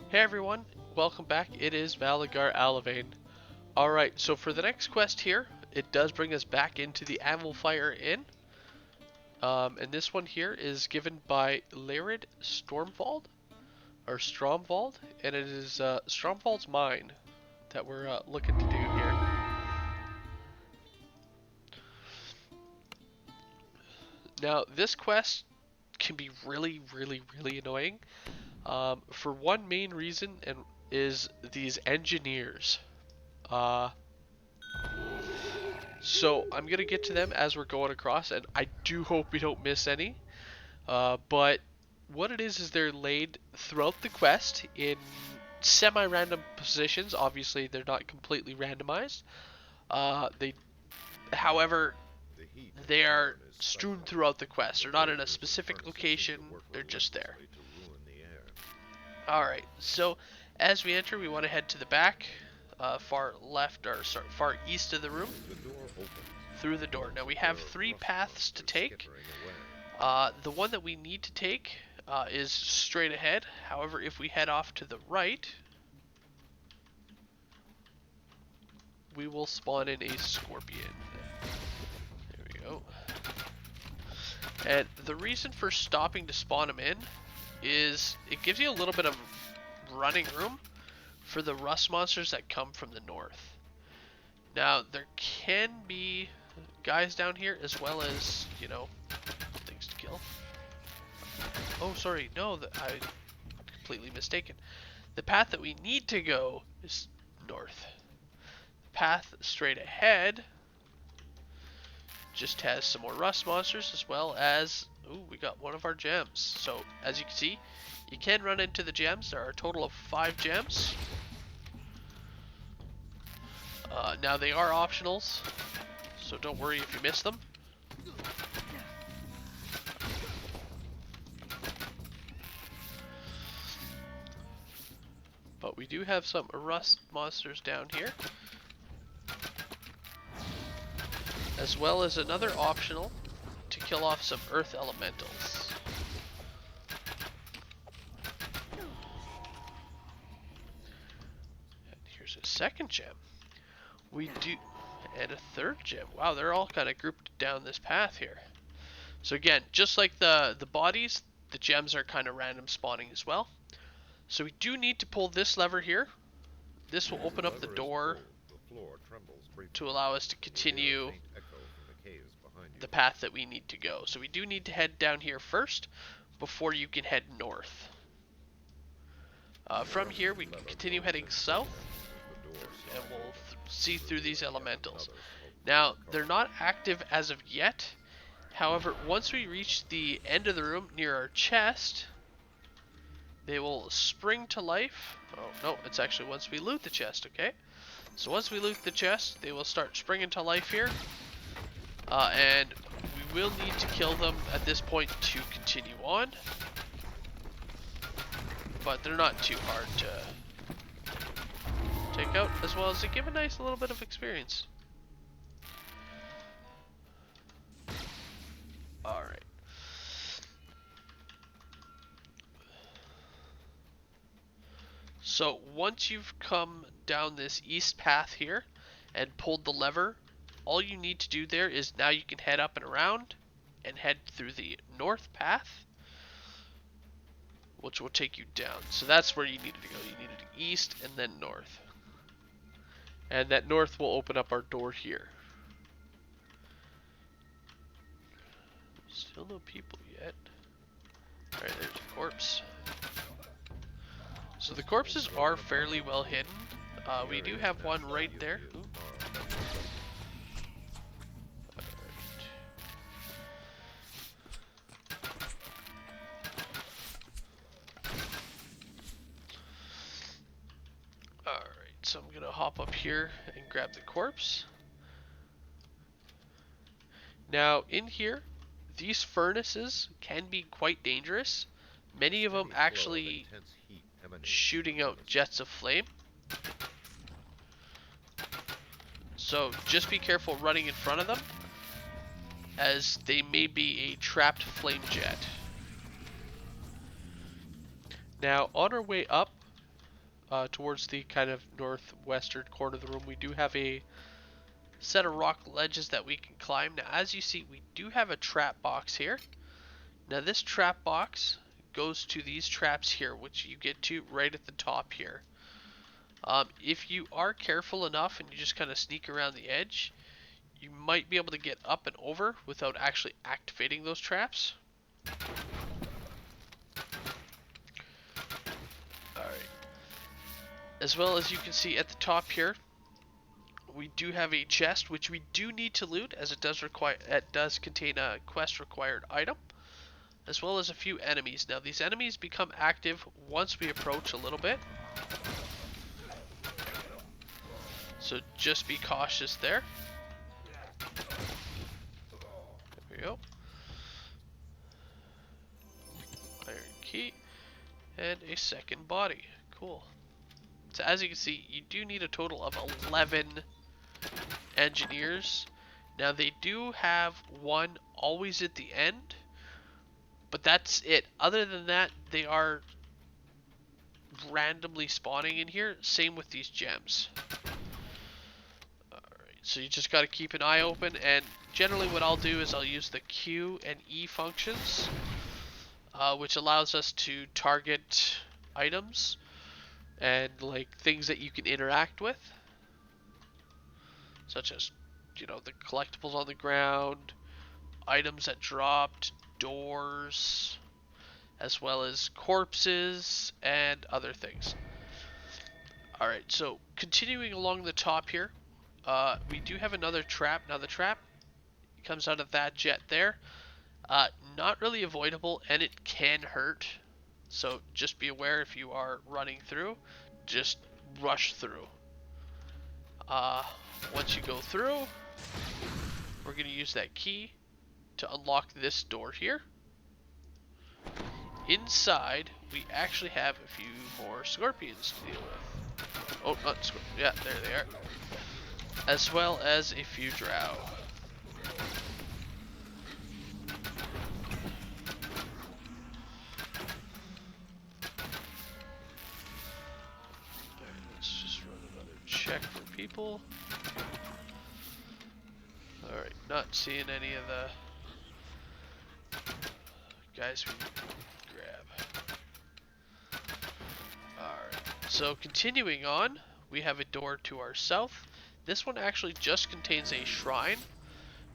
Hey everyone, welcome back. It is Valagar Aloevain. Alright, so for the next quest here, it does bring us back into the Aloevain Inn. And this one here is given by Stromvauld, or Stromvauld, and it is Stromvauld's mine that we're looking to do here. Now, this quest can be really annoying for one main reason, and is these engineers. Uh, So I'm gonna get to them as we're going across, and I do hope we don't miss any. But what it is they're laid throughout the quest in semi-random positions. Obviously, they're not completely randomized. However, they are strewn throughout the quest. They're not in a specific location. They're just there. All right. So as we enter, we want to head to the back, far left or sorry, far east of the room. Through the door. Now we have three paths to take. The one that we need to take is straight ahead. However, if we head off to the right, we will spawn in a scorpion. There we go. And the reason for stopping to spawn them in is it gives you a little bit of running room for the rust monsters that come from the north. Now, there can be guys down here as well as, you know, things to kill. Oh, sorry, no, I completely mistaken. The path that we need to go is north. The path straight ahead just has some more rust monsters as well as, ooh, we got one of our gems. So, as you can see, you can run into the gems. There are a total of 5 gems. Now they are optionals, so don't worry if you miss them. But we do have some rust monsters down here, as well as another optional to kill off some earth elementals. And here's a second gem. We do, and a third gem. Wow, they're all kind of grouped down this path here. So again, just like the bodies, the gems are kind of random spawning as well. So we do need to pull this lever here. This will open up the door to allow us to continue the path that we need to go. So we do need to head down here first before you can head north. From here we can continue heading south and we'll see through these elementals. Now, they're not active as of yet. However, once we reach the end of the room near our chest, they will spring to life. Oh, no, it's actually once we loot the chest, okay? So once we loot the chest, they will start springing to life here. And we will need to kill them at this point to continue on. But they're not too hard to take out, as well as they give a nice little bit of experience. Alright. So once you've come down this east path here and pulled the lever, all you need to do there is now you can head up and around and head through the north path, which will take you down. So that's where you needed to go. You needed east and then north. And that north will open up our door here. Still no people yet. Alright, there's a corpse. So the corpses are fairly well hidden. We do have one right there. Ooh. Alright, so I'm gonna hop up here and grab the corpse. Now, in here, these furnaces can be quite dangerous. Many of them actually shooting out jets of flame. So just be careful running in front of them, as they may be a trapped flame jet. Now, on our way up, towards the kind of northwestern corner of the room, we do have a set of rock ledges that we can climb. Now, as you see, we do have a trap box here. Now, this trap box goes to these traps here, which you get to right at the top here. If you are careful enough and you just kind of sneak around the edge, you might be able to get up and over without actually activating those traps. Alright. As well as you can see at the top here, we do have a chest which we do need to loot, as it does contain a quest required item, as well as a few enemies. Now, these enemies become active once we approach a little bit, so just be cautious there. There we go. Iron key and a second body. Cool. So as you can see, you do need a total of 11 engineers. Now, they do have one always at the end, but that's it. Other than that, they are randomly spawning in here. Same with these gems. Alright, so you just got to keep an eye open, and generally what I'll do is I'll use the Q and E functions, which allows us to target items and like things that you can interact with, such as, you know, the collectibles on the ground, items that dropped, doors, as well as corpses and other things. Alright, so continuing along the top here, we do have another trap. Now, the trap comes out of that jet there. Not really avoidable, and it can hurt. So just be aware if you are running through, just rush through. Once you go through, we're going to use that key to unlock this door here. Inside, we actually have a few more scorpions to deal with. Oh, not scorpions. Yeah, there they are. As well as a few drow. Let's just run another check for people. Alright, not seeing any of the guys we grab. Alright, so continuing on, we have a door to our south. This one actually just contains a shrine,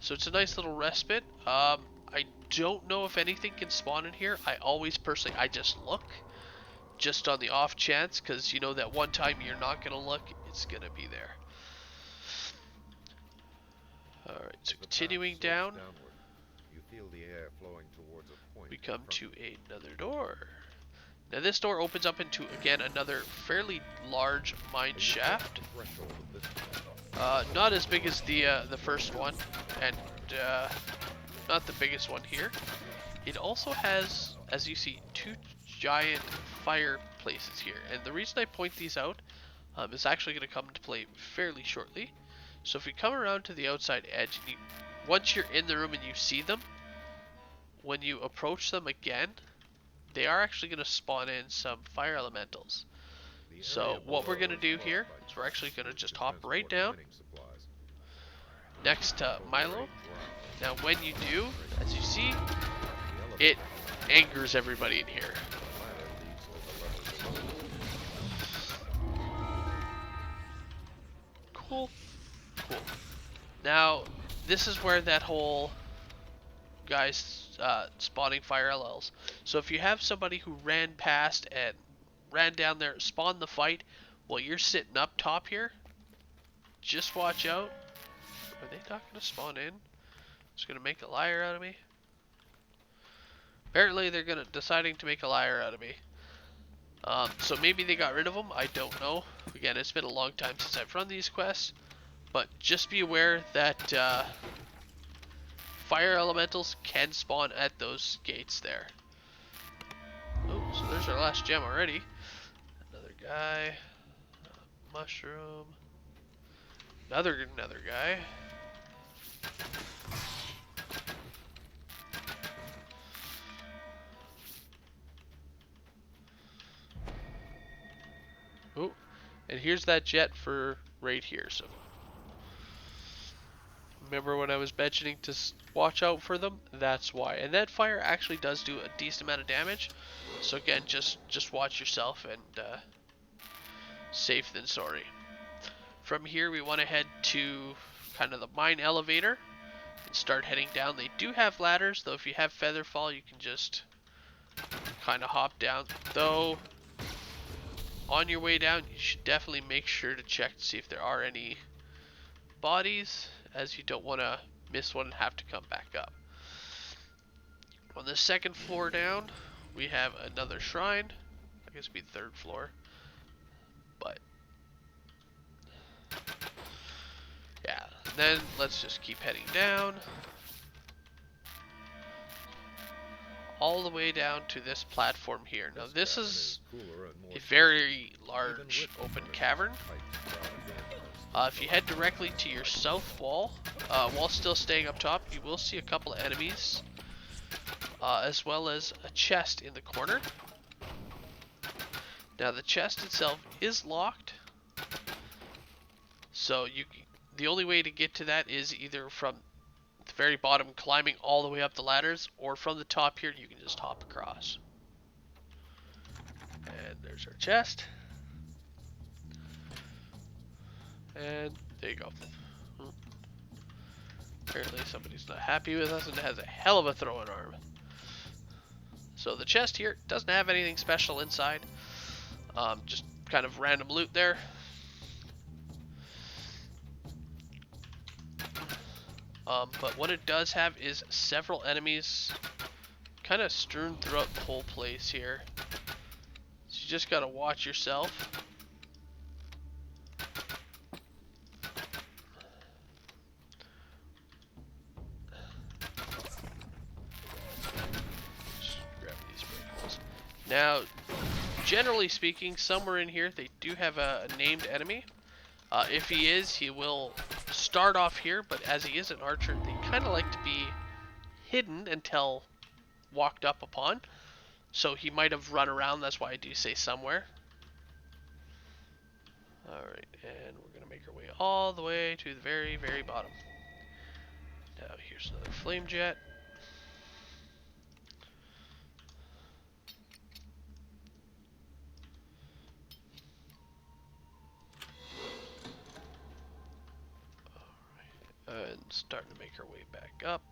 so it's a nice little respite. I don't know if anything can spawn in here. I always personally, I just look, just on the off chance, because you know that one time you're not going to look, it's going to be there. Alright, so continuing down, we come to another door. Now, this door opens up into, again, another fairly large mine shaft. Not as big as the first one, and not the biggest one here. It also has, as you see, two giant fireplaces here. And the reason I point these out is actually going to come into play fairly shortly. So if we come around to the outside edge, and once you're in the room and you see them, when you approach them again, they are actually going to spawn in some fire elementals. So what we're going to do here is we're actually going to just hop right down next to Milo. Now, when you do, as you see, it angers everybody in here. Cool. Cool. Now, this is where that whole guys spawning fire LLs. So if you have somebody who ran past and ran down there, spawned the fight while you're sitting up top here, just watch out. Are they not going to spawn in? It's going to make a liar out of me. Apparently they're deciding to make a liar out of me. So maybe they got rid of them. I don't know. Again, it's been a long time since I've run these quests. But just be aware that fire elementals can spawn at those gates there. Oh, so there's our last gem already. Another guy. Mushroom. Another guy. Oh, and here's that jet for right here. So remember when I was mentioning to watch out for them? That's why. And that fire actually does do a decent amount of damage. So again, just watch yourself, and safe than sorry. From here, we want to head to kind of the mine elevator and start heading down. They do have ladders, though if you have feather fall, you can just kind of hop down. Though, on your way down, you should definitely make sure to check to see if there are any bodies, as you don't want to miss one and have to come back up. On the second floor down, we have another shrine. I guess it'd be the third floor. But yeah, then let's just keep heading down. All the way down to this platform here. Now this is a very large open cavern. If you head directly to your south wall, while still staying up top, you will see a couple of enemies, as well as a chest in the corner. Now the chest itself is locked, so the only way to get to that is either from the very bottom, climbing all the way up the ladders, or from the top here, you can just hop across. And there's our chest. And there you go. Apparently somebody's not happy with us and has a hell of a throwing arm. So the chest here doesn't have anything special inside. Just kind of random loot there. But what it does have is several enemies kind of strewn throughout the whole place here. So you just gotta watch yourself. Just grab these breakables. Now, generally speaking, somewhere in here they do have a named enemy. If he is, he will start off here, but as he is an archer, they kind of like to be hidden until walked up upon. So he might have run around, that's why I do say somewhere. Alright, and we're going to make our way all the way to the very, very bottom. Now here's another flame jet. And starting to make our way back up.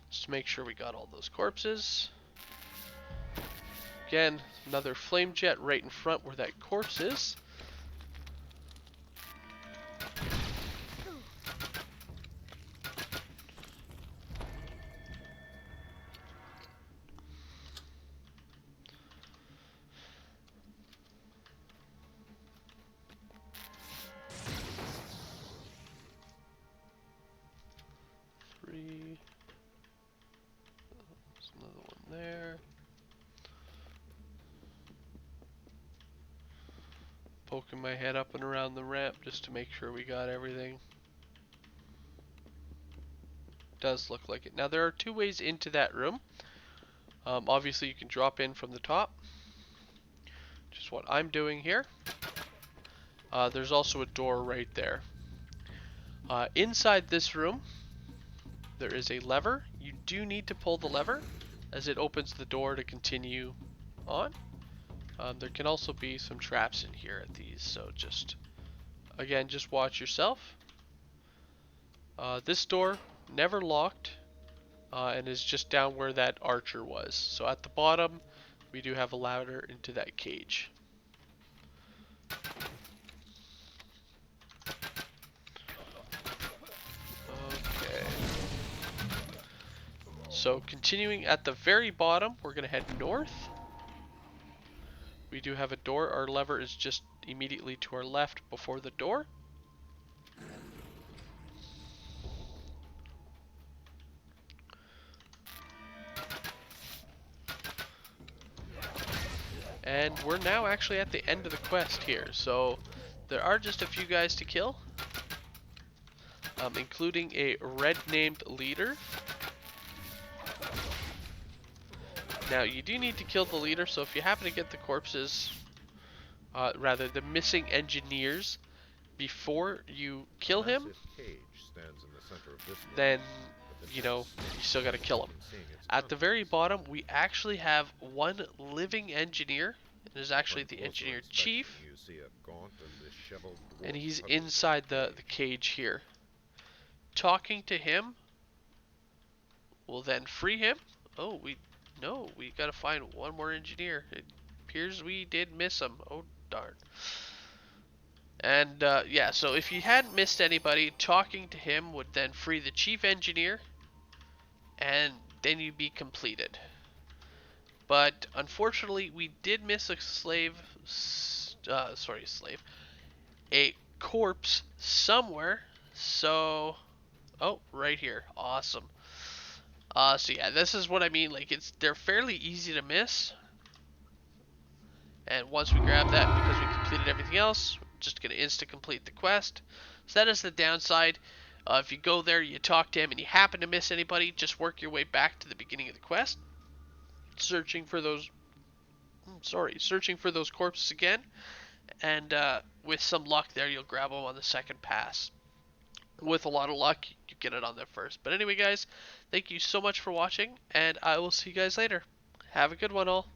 Just to make sure we got all those corpses. Again, another flame jet right in front where that corpse is. Three. There's another one there. Poking my head up and around the ramp just to make sure we got everything. Does look like it. Now there are two ways into that room. Obviously you can drop in from the top, just what I'm doing here. There's also a door right there. Inside this room there is a lever. You do need to pull the lever as it opens the door to continue on. There can also be some traps in here at these, so just watch yourself. This door never locked, and is just down where that archer was. So at the bottom we do have a ladder into that cage. Okay. So continuing at the very bottom, we're going to head north. We do have a door. Our lever is just immediately to our left before the door. And we're now actually at the end of the quest here. So there are just a few guys to kill, including a red named leader. Now you do need to kill the leader, so if you happen to get the corpses rather the missing engineers before you kill him, then you know you still gotta kill him. At the very bottom, we actually have one living engineer. It is actually the engineer chief, and he's inside the cage here. Talking to him will then free him. Oh, we gotta find one more engineer. It appears we did miss him. Oh darn. And yeah, so if you hadn't missed anybody, talking to him would then free the chief engineer, and then you'd be completed. But unfortunately, we did miss a a corpse somewhere. So, oh, right here, awesome. So yeah, this is what I mean. Like they're fairly easy to miss, and once we grab that, because we completed everything else, we're just gonna insta complete the quest. So that is the downside. If you go there, you talk to him, and you happen to miss anybody, just work your way back to the beginning of the quest, searching for those. Searching for those corpses again, and with some luck there, you'll grab them on the second pass. With a lot of luck, you get it on there first. But anyway, guys, thank you so much for watching, and I will see you guys later. Have a good one, all.